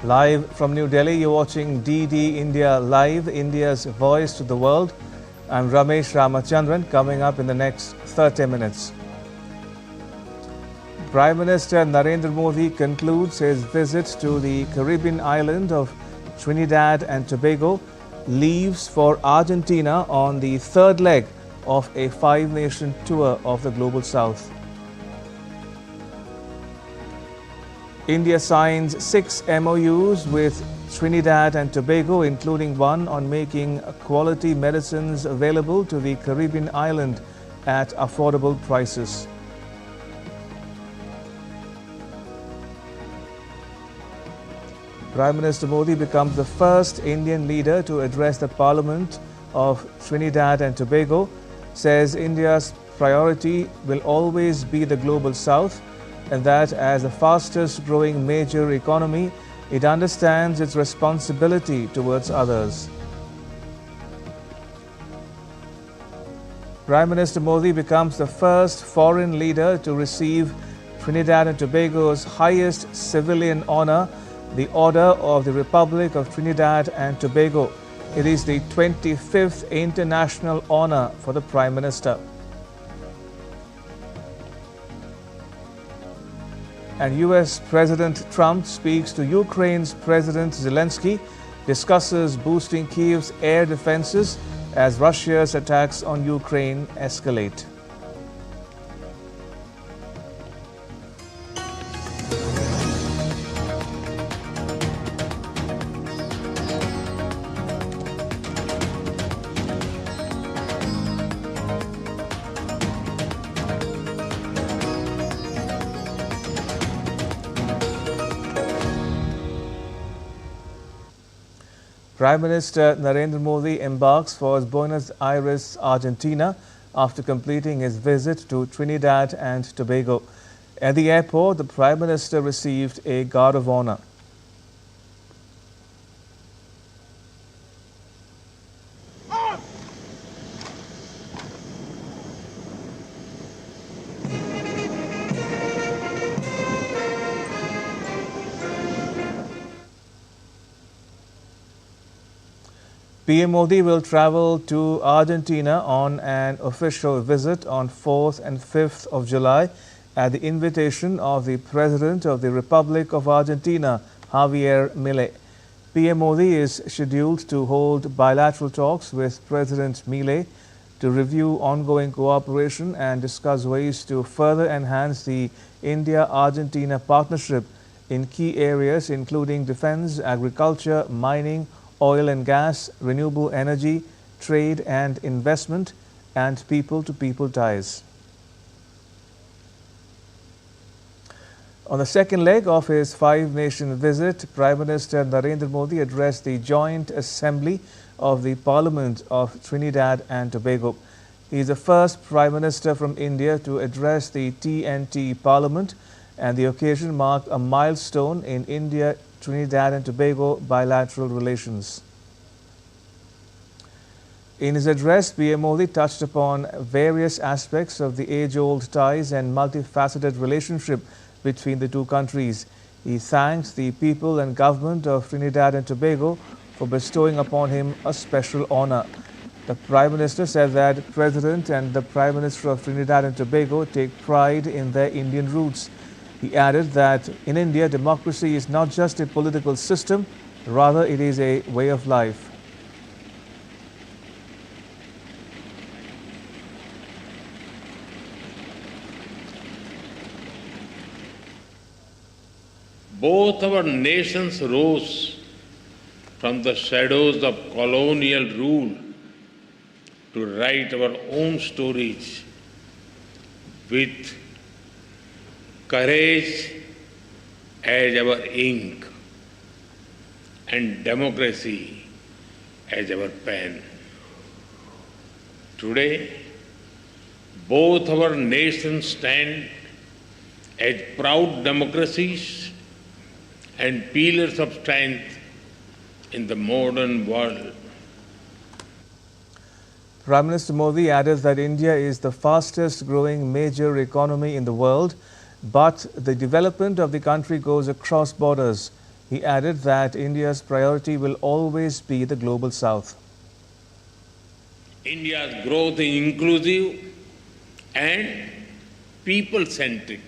Live from New Delhi, you're watching DD India Live, India's voice to the world. I'm Ramesh Ramachandran, coming up in the next 30 minutes. Prime Minister Narendra Modi concludes his visit to the Caribbean island of Trinidad and Tobago, leaves for Argentina on the third leg of a five-nation tour of the Global South. India signs 6 MoUs with Trinidad and Tobago, including one on making quality medicines available to the Caribbean island at affordable prices. Prime Minister Modi becomes the first Indian leader to address the Parliament of Trinidad and Tobago, says India's priority will always be the Global South, and that as the fastest growing major economy, it understands its responsibility towards others. Prime Minister Modi becomes the first foreign leader to receive Trinidad and Tobago's highest civilian honor, the Order of the Republic of Trinidad and Tobago. It is the 25th international honor for the Prime Minister. And US President Trump speaks to Ukraine's President Zelenskyy, discusses boosting Kyiv's air defenses as Russia's attacks on Ukraine escalate. Prime Minister Narendra Modi embarks for Buenos Aires, Argentina, after completing his visit to Trinidad and Tobago. At the airport, the Prime Minister received a guard of honor. PM Modi will travel to Argentina on an official visit on 4th and 5th of July at the invitation of the President of the Republic of Argentina, Javier Milei. PM Modi is scheduled to hold bilateral talks with President Milei to review ongoing cooperation and discuss ways to further enhance the India-Argentina partnership in key areas including defense, agriculture, mining, oil and gas, renewable energy, trade and investment, and people-to-people ties. On the second leg of his five-nation visit, Prime Minister Narendra Modi addressed the Joint Assembly of the Parliament of Trinidad and Tobago. He is the first Prime Minister from India to address the TNT Parliament, and the occasion marked a milestone in India-Trinidad and Tobago bilateral relations. In his address, PM Modi touched upon various aspects of the age-old ties and multifaceted relationship between the two countries. He thanked the people and government of Trinidad and Tobago for bestowing upon him a special honor. The Prime Minister said that President and the Prime Minister of Trinidad and Tobago take pride in their Indian roots. He added that in India, democracy is not just a political system, rather it is a way of life. Both our nations rose from the shadows of colonial rule to write our own stories with courage as our ink and democracy as our pen. Today, both our nations stand as proud democracies and pillars of strength in the modern world. Prime Minister Modi added that India is the fastest growing major economy in the world, but the development of the country goes across borders. He added that India's priority will always be the global south. India's growth is inclusive and people-centric.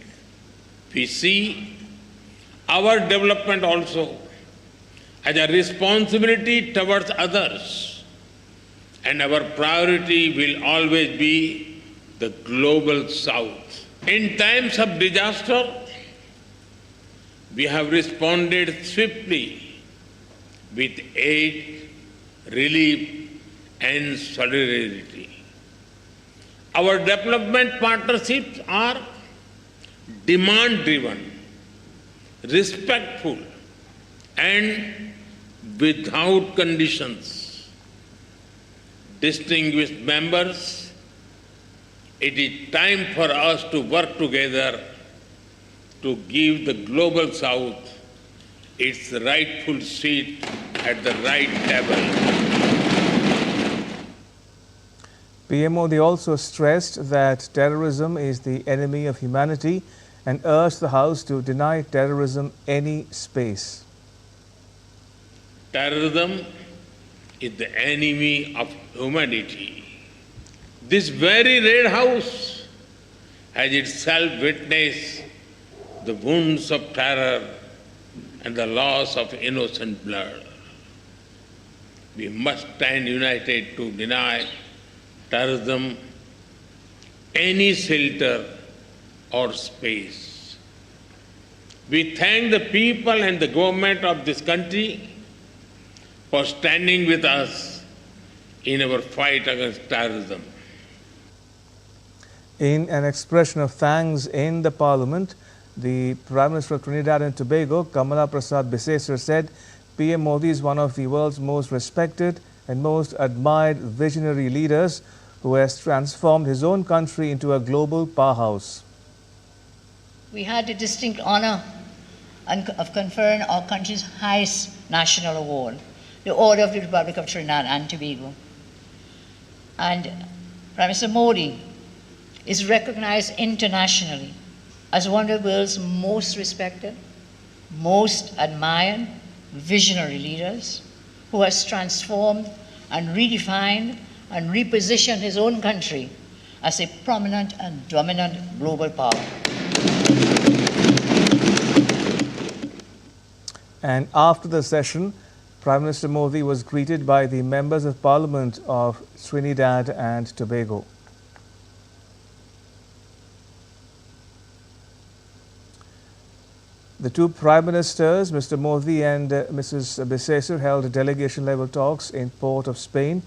We see our development also as a responsibility towards others, and our priority will always be the global south. In times of disaster, we have responded swiftly with aid, relief, and solidarity. Our development partnerships are demand-driven, respectful, and without conditions. Distinguished members, it is time for us to work together to give the global south its rightful seat at the right table. PM Modi also stressed that terrorism is the enemy of humanity and urged the House to deny terrorism any space. Terrorism is the enemy of humanity. This very Red House has itself witnessed the wounds of terror and the loss of innocent blood. We must stand united to deny terrorism any shelter or space. We thank the people and the government of this country for standing with us in our fight against terrorism. In an expression of thanks in the Parliament, the Prime Minister of Trinidad and Tobago, Prasar Bharati, said PM Modi is one of the world's most respected and most admired visionary leaders who has transformed his own country into a global powerhouse. We had the distinct honor of conferring our country's highest national award, the Order of the Republic of Trinidad and Tobago. And Prime Minister Modi is recognized internationally as one of the world's most respected, most admired visionary leaders who has transformed and redefined and repositioned his own country as a prominent and dominant global power. And after the session, Prime Minister Modi was greeted by the members of Parliament of Trinidad and Tobago. The two Prime Ministers, Mr. Modi and Mrs. Bharati, held delegation-level talks in Port of Spain.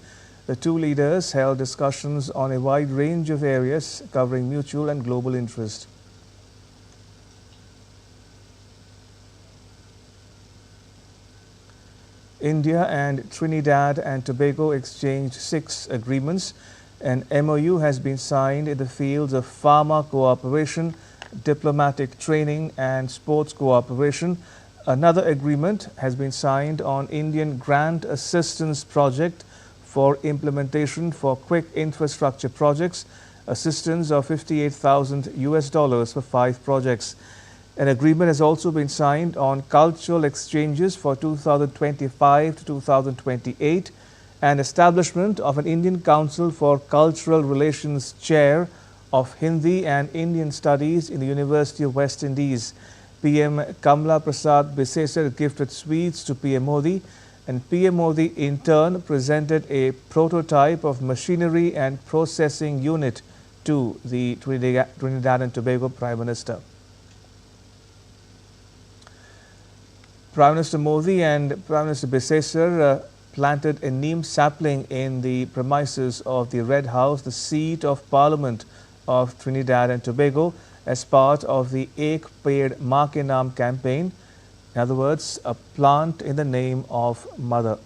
The two leaders held discussions on a wide range of areas covering mutual and global interest. India and Trinidad and Tobago exchanged 6 agreements. An MoU has been signed in the fields of pharma cooperation, diplomatic training and sports cooperation. Another agreement has been signed on Indian grant assistance project for implementation for quick infrastructure projects, assistance of $58,000 for 5 projects. An agreement has also been signed on cultural exchanges for 2025 to 2028 and establishment of an Indian Council for Cultural Relations Chair of Hindi and Indian Studies in the University of West Indies. PM Prasar Bharati gifted sweets to PM Modi, and PM Modi in turn presented a prototype of machinery and processing unit to the Trinidad and Tobago Prime Minister. Prime Minister Modi and Prime Minister Bharati planted a neem sapling in the premises of the Red House, the seat of Parliament of Trinidad and Tobago, as part of the Ek Ped Maa Ke Naam campaign. In other words, a plant in the name of Mother.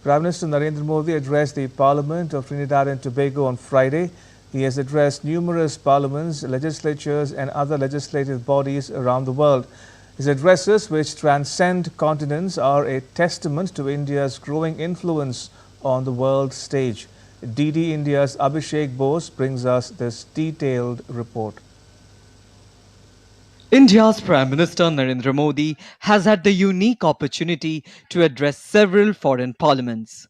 Prime Minister Narendra Modi addressed the Parliament of Trinidad and Tobago on Friday. He has addressed numerous parliaments, legislatures and other legislative bodies around the world. His addresses, which transcend continents, are a testament to India's growing influence on the world stage. DD India's Abhishek Bose brings us this detailed report. India's Prime Minister Narendra Modi has had the unique opportunity to address several foreign parliaments.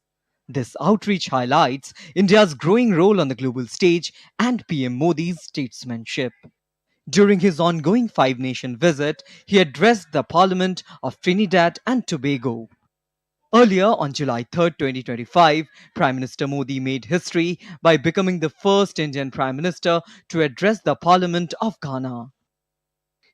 This outreach highlights India's growing role on the global stage and PM Modi's statesmanship. During his ongoing five-nation visit, he addressed the Parliament of Trinidad and Tobago. Earlier, on July 3, 2025, Prime Minister Modi made history by becoming the first Indian Prime Minister to address the Parliament of Ghana.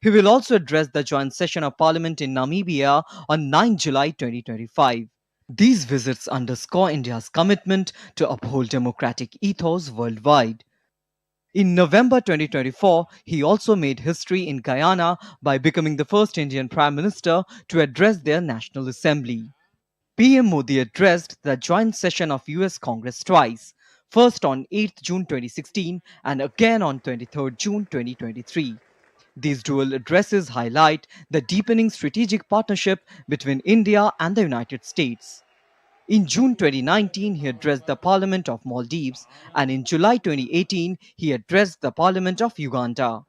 He will also address the joint session of Parliament in Namibia on 9 July 2025. These visits underscore India's commitment to uphold democratic ethos worldwide. In November 2024, he also made history in Guyana by becoming the first Indian Prime Minister to address their National Assembly. PM Modi addressed the joint session of US Congress twice, first on 8 June 2016 and again on 23 June 2023. These dual addresses highlight the deepening strategic partnership between India and the United States. In June 2019, he addressed the Parliament of Maldives, and in July 2018, he addressed the Parliament of Uganda.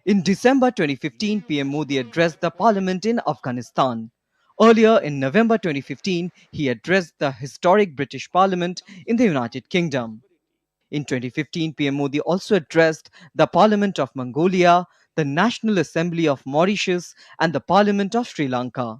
In December 2015, PM Modi addressed the Parliament in Afghanistan. Earlier in November 2015, he addressed the historic British Parliament in the United Kingdom. In 2015, PM Modi also addressed the Parliament of Mongolia, the National Assembly of Mauritius, and the Parliament of Sri Lanka.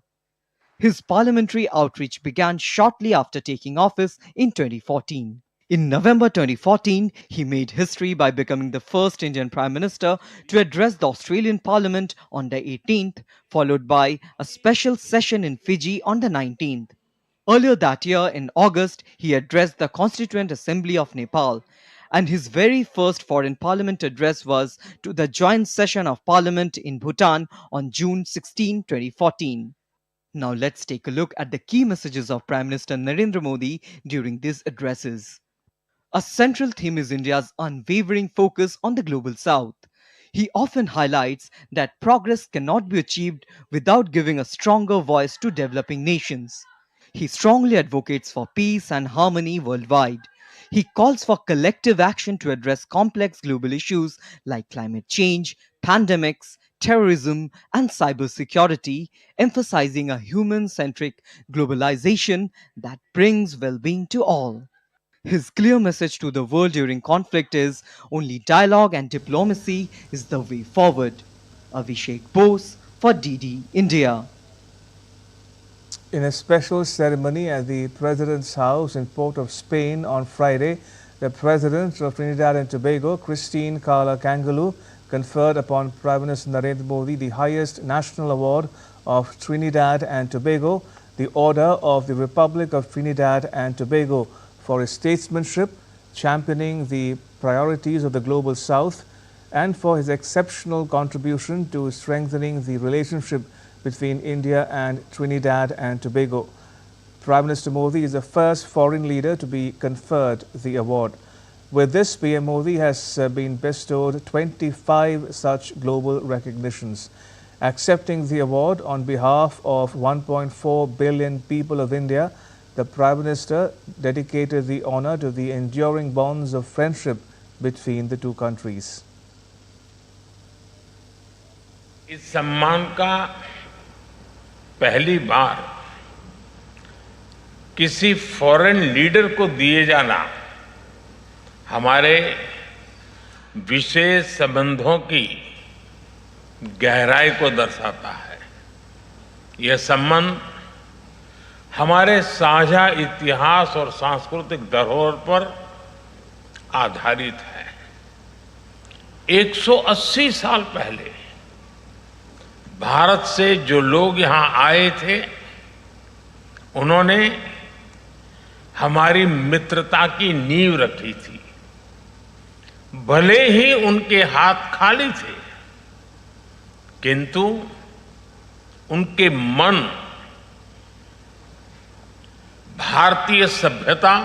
His parliamentary outreach began shortly after taking office in 2014. In November 2014, he made history by becoming the first Indian Prime Minister to address the Australian Parliament on the 18th, followed by a special session in Fiji on the 19th. Earlier that year, in August, he addressed the Constituent Assembly of Nepal, and his very first foreign parliament address was to the joint session of Parliament in Bhutan on June 16, 2014. Now let's take a look at the key messages of Prime Minister Narendra Modi during these addresses. A central theme is India's unwavering focus on the global south. He often highlights that progress cannot be achieved without giving a stronger voice to developing nations. He strongly advocates for peace and harmony worldwide. He calls for collective action to address complex global issues like climate change, pandemics, terrorism, and cybersecurity, emphasizing a human-centric globalization that brings well-being to all. His clear message to the world during conflict is only dialogue and diplomacy is the way forward. Abhishek Bose for DD India. In a special ceremony at the President's house in Port of Spain on Friday, the President of Trinidad and Tobago, Christine Carla Kangaloo, conferred upon Prime Minister Narendra Modi the highest national award of Trinidad and Tobago, the Order of the Republic of Trinidad and Tobago, for his statesmanship, championing the priorities of the Global South, and for his exceptional contribution to strengthening the relationship between India and Trinidad and Tobago. Prime Minister Modi is the first foreign leader to be conferred the award. With this, PM Modi has been bestowed 25 such global recognitions. Accepting the award on behalf of 1.4 billion people of India, the Prime Minister dedicated the honor to the enduring bonds of friendship between the two countries. इस सम्मान का पहली बार किसी foreign leader को दिए जाना हमारे विशेष संबंधों की गहराई को दर्शाता है। यह संबंध हमारे साझा इतिहास और सांस्कृतिक धरोहर पर आधारित है। 180 साल पहले भारत से जो लोग यहां आए थे, उन्होंने हमारी मित्रता की नींव रखी थी। भले ही उनके हाथ खाली थे, किंतु उनके मन भारतीय सभ्यता,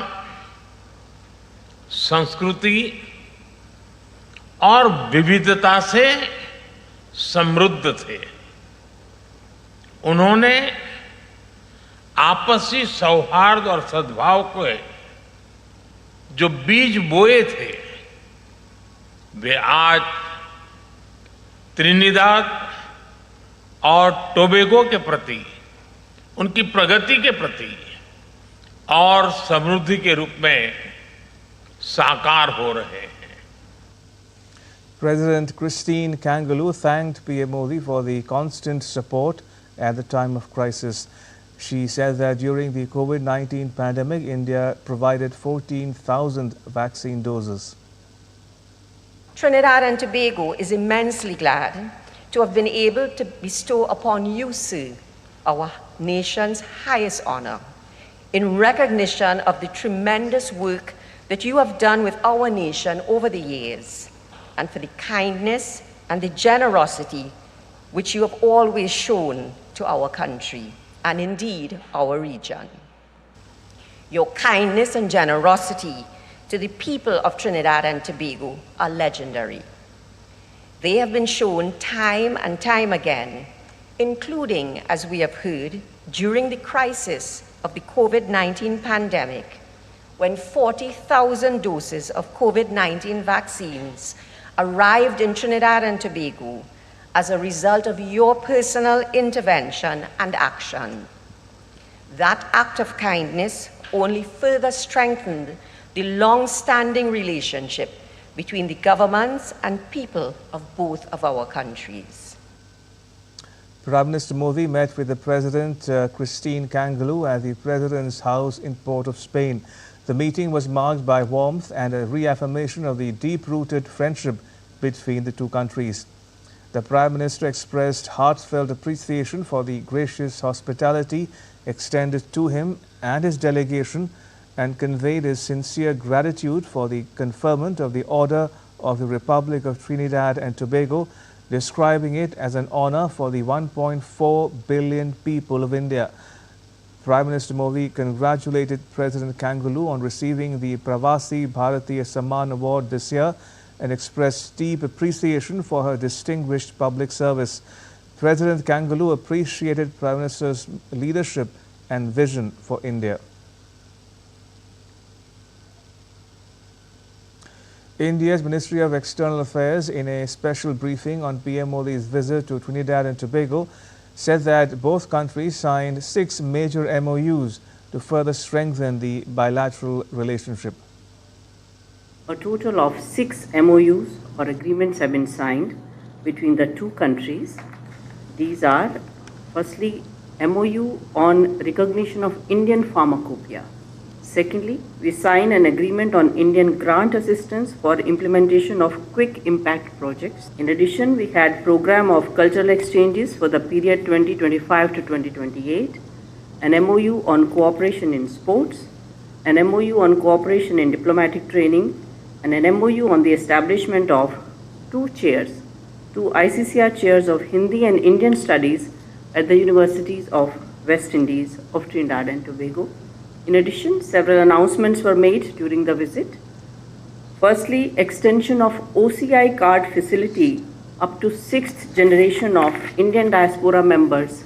संस्कृति और विविधता से समृद्ध थे। उन्होंने आपसी सौहार्द और सद्भाव के जो बीज बोए थे, वे आज त्रिनिदाद और टोबैगो के प्रति, उनकी प्रगति के प्रति और समृद्धि के रूप में साकार हो रहे हैं। President Christine Kangaloo thanked PM Modi for the constant support at the time of crisis. She said that during the COVID-19 pandemic, India provided 14,000 vaccine doses. Trinidad and Tobago is immensely glad to have been able to bestow upon you, sir, our nation's highest honor, in recognition of the tremendous work that you have done with our nation over the years, and for the kindness and the generosity which you have always shown to our country, and indeed our region. Your kindness and generosity to the people of Trinidad and Tobago are legendary. They have been shown time and time again, including, as we have heard, during the crisis of the COVID-19 pandemic, when 40,000 doses of COVID-19 vaccines arrived in Trinidad and Tobago as a result of your personal intervention and action. That act of kindness only further strengthened the long-standing relationship between the governments and people of both of our countries. Prime Minister Modi met with the President Christine Kangaloo at the President's house in Port of Spain. The meeting was marked by warmth and a reaffirmation of the deep-rooted friendship between the two countries. The Prime Minister expressed heartfelt appreciation for the gracious hospitality extended to him and his delegation, and conveyed his sincere gratitude for the conferment of the Order of the Republic of Trinidad and Tobago, describing it as an honor for the 1.4 billion people of India. Prime Minister Modi congratulated President Kangaloo on receiving the Prasar Bharati Samman Award this year and expressed deep appreciation for her distinguished public service. President Kangaloo appreciated Prime Minister's leadership and vision for India. India's Ministry of External Affairs, in a special briefing on PM Modi's visit to Trinidad and Tobago, said that both countries signed 6 major MoUs to further strengthen the bilateral relationship. A total of 6 MoUs or agreements have been signed between the two countries. These are, firstly, MoU on recognition of Indian pharmacopoeia. Secondly, we signed an agreement on Indian grant assistance for implementation of quick impact projects. In addition, we had program of cultural exchanges for the period 2025 to 2028, an MoU on cooperation in sports, an MoU on cooperation in diplomatic training, and an MoU on the establishment of 2 ICCR chairs of Hindi and Indian studies at the universities of West Indies of Trinidad and Tobago. In addition, several announcements were made during the visit. Firstly, extension of OCI card facility up to 6th generation of Indian diaspora members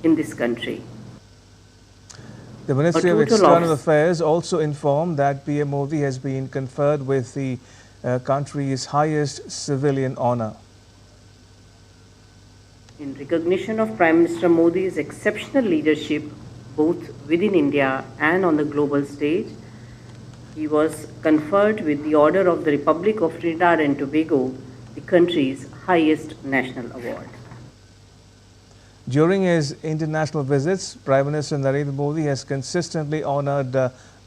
in this country. The Ministry of External Affairs also informed that PM Modi has been conferred with the country's highest civilian honor. In recognition of Prime Minister Modi's exceptional leadership, both within India and on the global stage, he was conferred with the Order of the Republic of Trinidad and Tobago, the country's highest national award. During his international visits, Prime Minister Narendra Modi has consistently honored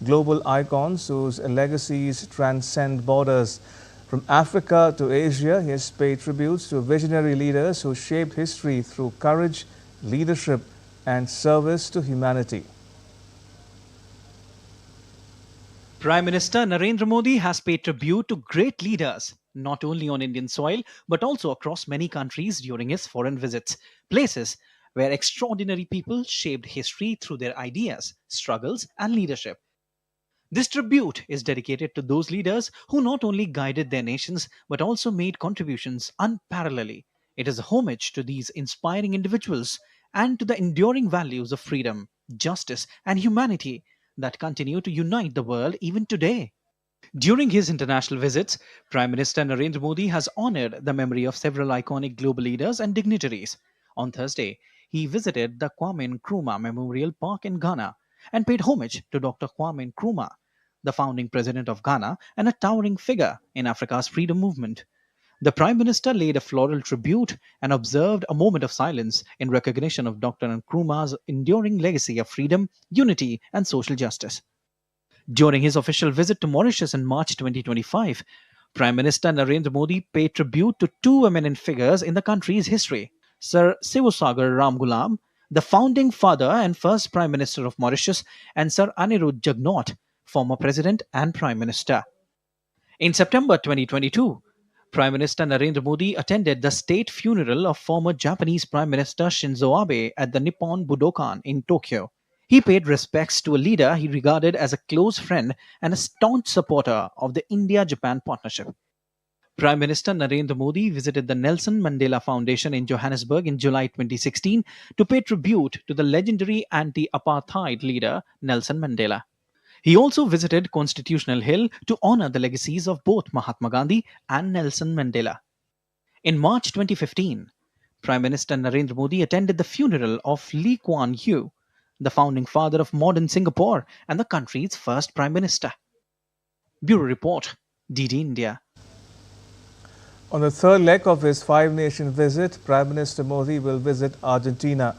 global icons whose legacies transcend borders. From Africa to Asia, he has paid tributes to visionary leaders who shaped history through courage, leadership, and service to humanity. Prime Minister Narendra Modi has paid tribute to great leaders, not only on Indian soil, but also across many countries during his foreign visits, places where extraordinary people shaped history through their ideas, struggles, and leadership. This tribute is dedicated to those leaders who not only guided their nations, but also made contributions unparalleled. It is a homage to these inspiring individuals and to the enduring values of freedom, justice, and humanity that continue to unite the world even today. During his international visits, Prime Minister Narendra Modi has honored the memory of several iconic global leaders and dignitaries. On Thursday, he visited the Kwame Nkrumah Memorial Park in Ghana and paid homage to Dr. Kwame Nkrumah, the founding president of Ghana and a towering figure in Africa's freedom movement. The Prime Minister laid a floral tribute and observed a moment of silence in recognition of Dr. Nkrumah's enduring legacy of freedom, unity, and social justice. During his official visit to Mauritius in March 2025, Prime Minister Narendra Modi paid tribute to two eminent figures in the country's history: Sir Sivasagar Ramgoolam, the founding father and first Prime Minister of Mauritius, and Sir Anirudh Jugnauth, former President and Prime Minister. In September 2022, Prime Minister Narendra Modi attended the state funeral of former Japanese Prime Minister Shinzo Abe at the Nippon Budokan in Tokyo. He paid respects to a leader he regarded as a close friend and a staunch supporter of the India-Japan partnership. Prime Minister Narendra Modi visited the Nelson Mandela Foundation in Johannesburg in July 2016 to pay tribute to the legendary anti-apartheid leader Nelson Mandela. He also visited Constitutional Hill to honor the legacies of both Mahatma Gandhi and Nelson Mandela. In March 2015, Prime Minister Narendra Modi attended the funeral of Lee Kuan Yew, the founding father of modern Singapore and the country's first Prime Minister. Bureau Report, DD India. On the third leg of his five-nation visit, Prime Minister Modi will visit Argentina.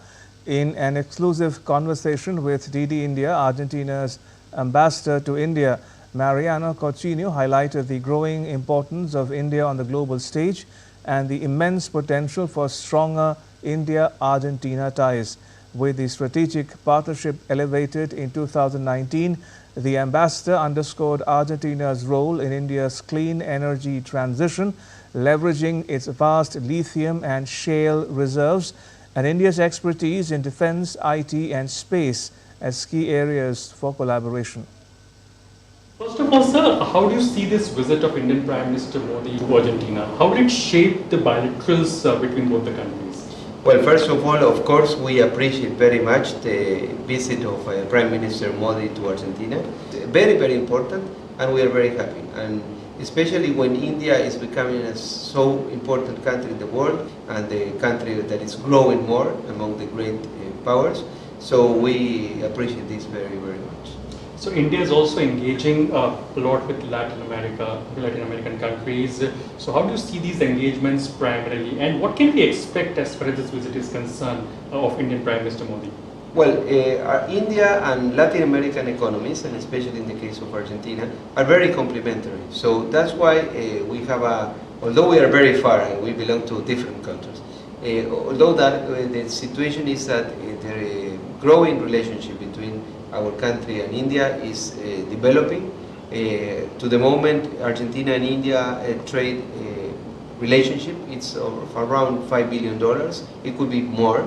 In an exclusive conversation with DD India, Argentina's Ambassador to India, Mariano Cochino, highlighted the growing importance of India on the global stage and the immense potential for stronger India-Argentina ties. With the strategic partnership elevated in 2019, the ambassador underscored Argentina's role in India's clean energy transition, leveraging its vast lithium and shale reserves, and India's expertise in defense, IT, and space as key areas for collaboration. First of all, sir, how do you see this visit of Indian Prime Minister Modi to Argentina? How did it shape the bilaterals between both the countries? Well, first of all, of course, we appreciate very much the visit of Prime Minister Modi to Argentina. Very, very important, and we are very happy. And especially when India is becoming a so important country in the world and the country that is growing more among the great powers. So we appreciate this very, very much. So India is also engaging a lot with Latin American countries. So how do you see these engagements primarily, and what can we expect as far as this visit is concerned of Indian Prime Minister Modi? Well, India and Latin American economies, and especially in the case of Argentina, are very complementary. So that's why we have although we are very far and we belong to different countries, although that the situation is that the growing relationship between our country and India is developing. To the moment, Argentina and India trade relationship, it's of around $5 billion. It could be more,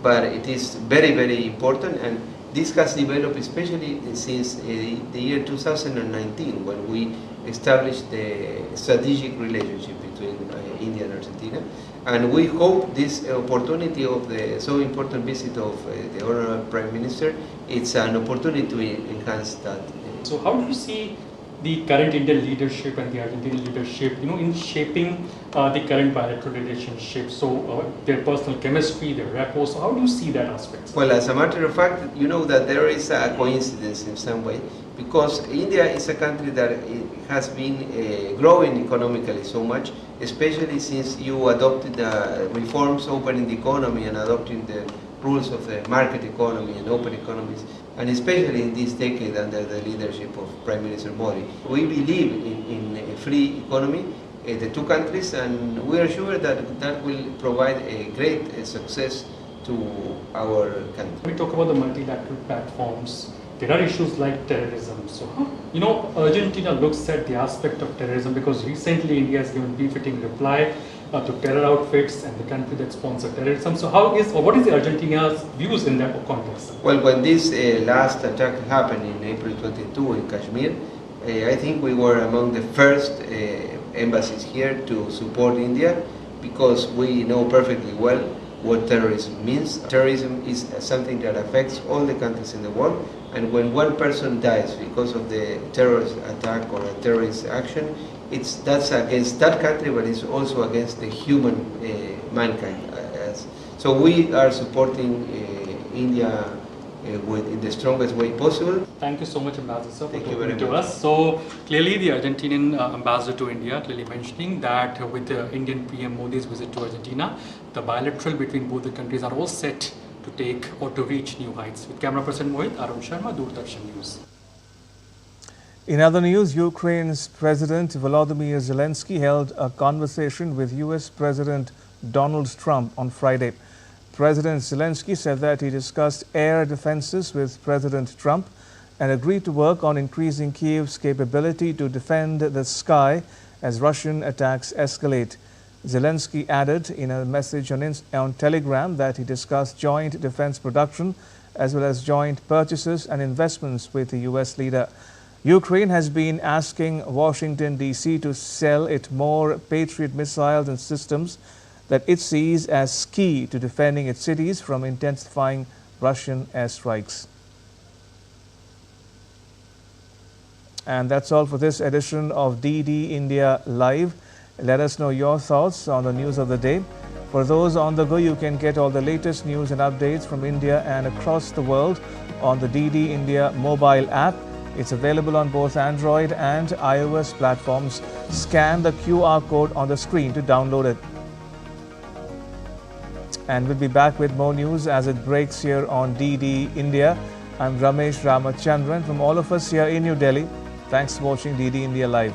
but it is very, very important, and this has developed especially since the year 2019, when we established the strategic relationship between India and Argentina. And we hope this opportunity of the so important visit of the Honorable Prime Minister, it's an opportunity to enhance that. So how do you see the current Indian leadership and the Argentinian leadership, in shaping the current bilateral relationship? So their personal chemistry, their rapport, so how do you see that aspect? Well, as a matter of fact, you know that there is a coincidence in some way, because India is a country that has been growing economically so much, especially since you adopted the reforms opening the economy and adopting the rules of the market economy and open economies, and especially in this decade under the leadership of Prime Minister Modi. We believe in a free economy, the two countries, and we are sure that that will provide a great success to our country. We talk about the multilateral platforms. There are issues like terrorism. So, Argentina looks at the aspect of terrorism, because recently India has given befitting reply to terror outfits and the country that sponsor terrorism. So what is the Argentina's views in that context? Well, when this last attack happened in April 22 in Kashmir, I think we were among the first embassies here to support India, because we know perfectly well what terrorism means. Terrorism is something that affects all the countries in the world, and when one person dies because of the terrorist attack or a terrorist action, that's against that country, but it's also against the human mankind. So we are supporting India in the strongest way possible. Thank you so much, Ambassador, sir, for Thank you talking very to much. us. So clearly the Argentinian ambassador to India clearly mentioning that with the Indian PM Modi's visit to Argentina, the bilateral between both the countries are all set to take or to reach new heights. With camera person Mohit, Arun Sharma, Doordarshan News. In other news, Ukraine's President Volodymyr Zelenskyy held a conversation with US President Donald Trump on Friday. President Zelenskyy said that he discussed air defenses with President Trump and agreed to work on increasing Kyiv's capability to defend the sky as Russian attacks escalate. Zelenskyy added in a message on Telegram that he discussed joint defense production as well as joint purchases and investments with the US leader. Ukraine has been asking Washington, D.C. to sell it more Patriot missiles and systems that it sees as key to defending its cities from intensifying Russian airstrikes. And that's all for this edition of DD India Live. Let us know your thoughts on the news of the day. For those on the go, you can get all the latest news and updates from India and across the world on the DD India mobile app. It's available on both Android and iOS platforms. Scan the QR code on the screen to download it. And we'll be back with more news as it breaks here on DD India. I'm Ramesh Ramachandran from all of us here in New Delhi. Thanks for watching DD India Live.